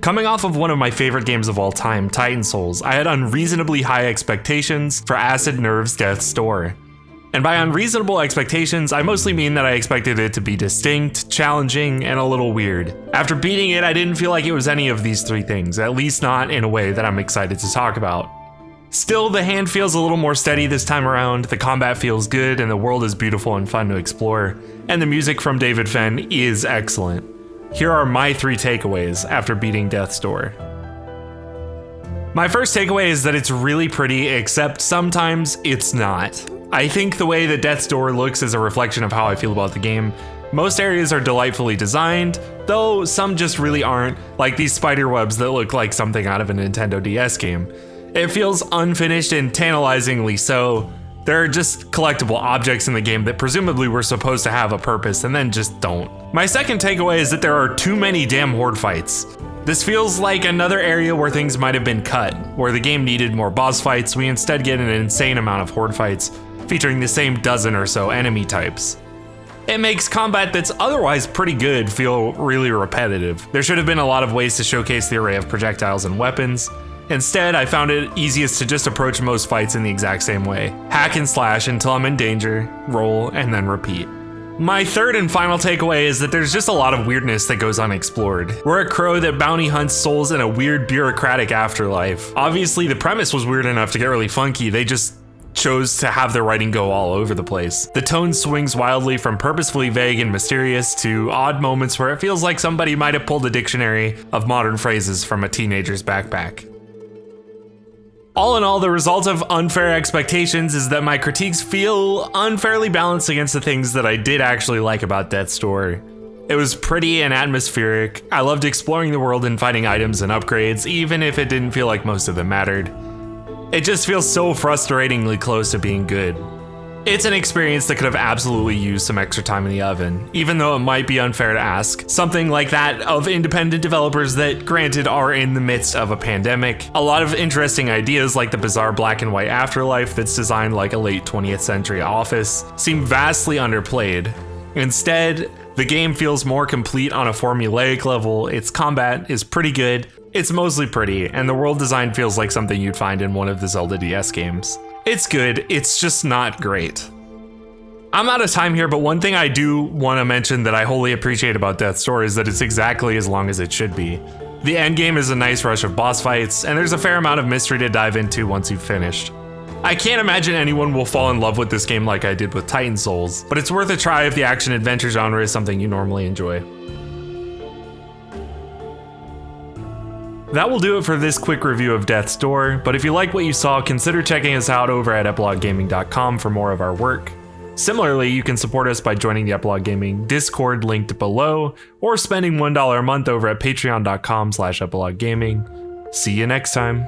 Coming off of one of my favorite games of all time, Titan Souls, I had unreasonably high expectations for Acid Nerve's Death's Door. And by unreasonable expectations, I mostly mean that I expected it to be distinct, challenging, and a little weird. After beating it, I didn't feel like it was any of these three things, at least not in a way that I'm excited to talk about. Still, the hand feels a little more steady this time around, the combat feels good, and the world is beautiful and fun to explore, and the music from David Fenn is excellent. Here are my 3 takeaways after beating Death's Door. My first takeaway is that it's really pretty, except sometimes it's not. I think the way that Death's Door looks is a reflection of how I feel about the game. Most areas are delightfully designed, though some just really aren't, like these spider webs that look like something out of a Nintendo DS game. It feels unfinished and tantalizingly so. There are just collectible objects in the game that presumably were supposed to have a purpose and then just don't. My second takeaway is that there are too many damn horde fights. This feels like another area where things might have been cut, where the game needed more boss fights. We instead get an insane amount of horde fights, featuring the same dozen or so enemy types. It makes combat that's otherwise pretty good feel really repetitive. There should have been a lot of ways to showcase the array of projectiles and weapons. Instead, I found it easiest to just approach most fights in the exact same way. Hack and slash until I'm in danger, roll, and then repeat. My third and final takeaway is that there's just a lot of weirdness that goes unexplored. We're a crow that bounty hunts souls in a weird bureaucratic afterlife. Obviously, the premise was weird enough to get really funky, they just chose to have their writing go all over the place. The tone swings wildly from purposefully vague and mysterious to odd moments where it feels like somebody might have pulled a dictionary of modern phrases from a teenager's backpack. All in all, the result of unfair expectations is that my critiques feel unfairly balanced against the things that I did actually like about Death's Door. It was pretty and atmospheric. I loved exploring the world and finding items and upgrades, even if it didn't feel like most of them mattered. It just feels so frustratingly close to being good. It's an experience that could have absolutely used some extra time in the oven, even though it might be unfair to ask. Something like that of independent developers that, granted, are in the midst of a pandemic. A lot of interesting ideas like the bizarre black and white afterlife that's designed like a late 20th century office seem vastly underplayed. Instead, the game feels more complete on a formulaic level, its combat is pretty good, it's mostly pretty, and the world design feels like something you'd find in one of the Zelda DS games. It's good, it's just not great. I'm out of time here, but one thing I do want to mention that I wholly appreciate about Death's Door is that it's exactly as long as it should be. The endgame is a nice rush of boss fights, and there's a fair amount of mystery to dive into once you've finished. I can't imagine anyone will fall in love with this game like I did with Titan Souls, but it's worth a try if the action-adventure genre is something you normally enjoy. That will do it for this quick review of Death's Door, but if you like what you saw, consider checking us out over at epiloguegaming.com for more of our work. Similarly, you can support us by joining the Epilogue Gaming Discord linked below, or spending $1 a month over at patreon.com/epiloguegaming. See you next time.